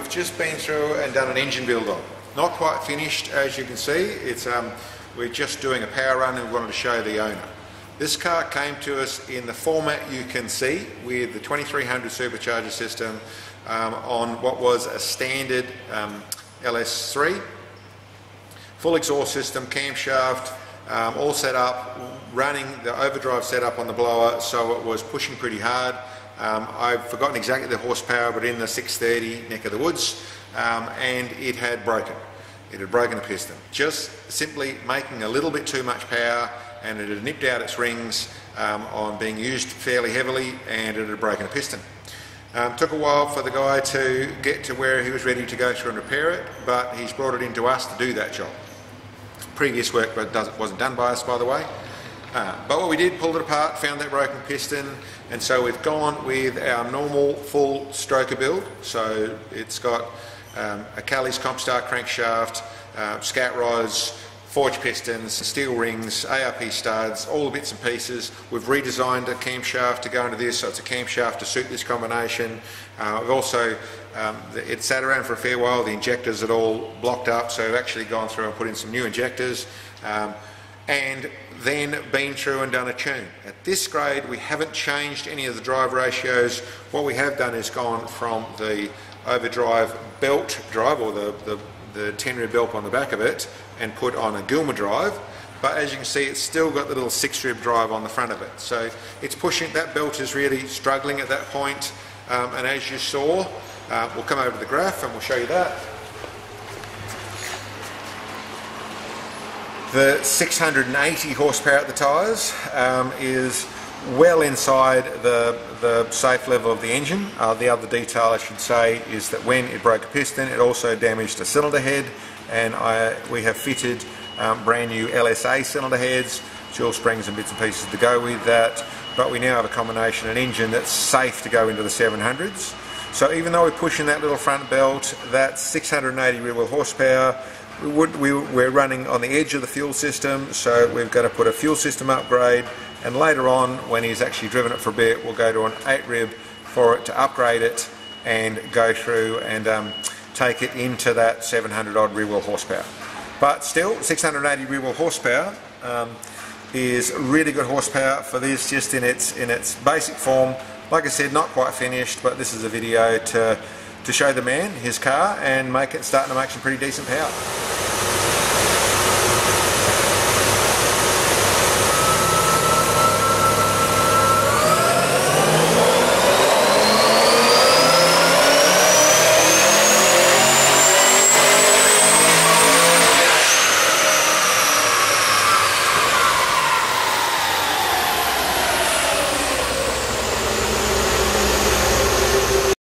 we've just been through and done an engine build on. Not quite finished, as you can see. It's we're just doing a power run and we wanted to show the owner. This car came to us in the format you can see, with the 2300 supercharger system on what was a standard LS3. Full exhaust system, camshaft, all set up, running the overdrive setup on the blower, so it was pushing pretty hard. I've forgotten exactly the horsepower, but in the 630 neck of the woods, and it had broken. It had broken a piston. Just simply making a little bit too much power, and it had nipped out its rings on being used fairly heavily, and it had broken a piston. Took a while for the guy to get to where he was ready to go through and repair it, but he's brought it into us to do that job. Previous work wasn't done by us, by the way. But what we did, pulled it apart, found that broken piston, and so we've gone with our normal full stroker build. So it's got a Callies Compstar crankshaft, scat rods, forged pistons, steel rings, ARP studs, all the bits and pieces. We've redesigned a camshaft to go into this, so it's a camshaft to suit this combination. We've also, it sat around for a fair while, the injectors had all blocked up, so we've actually gone through and put in some new injectors. And then been through and done a tune. At this grade we haven't changed any of the drive ratios. What we have done is gone from the overdrive belt drive, or the 10 rib belt on the back of it, and put on a Gilmer drive, but as you can see it's still got the little 6 rib drive on the front of it, so it's pushing. That belt is really struggling at that point, and as you saw, we'll come over to the graph and we'll show you that. The 680 horsepower at the tyres is well inside the safe level of the engine. The other detail I should say is that when it broke a piston, it also damaged a cylinder head, and we have fitted brand new LSA cylinder heads, dual springs and bits and pieces to go with that, but we now have a combination, an engine that's safe to go into the 700s. So even though we're pushing that little front belt, that's 680 rear wheel horsepower. We're running on the edge of the fuel system, so we've got to put a fuel system upgrade, and later on, when he's actually driven it for a bit, we'll go to an 8 rib for it to upgrade it and go through and take it into that 700 odd rear wheel horsepower. But still, 680 rear wheel horsepower is really good horsepower for this, just in its basic form. Like I said, not quite finished, but this is a video to show the man his car and starting to make some pretty decent power.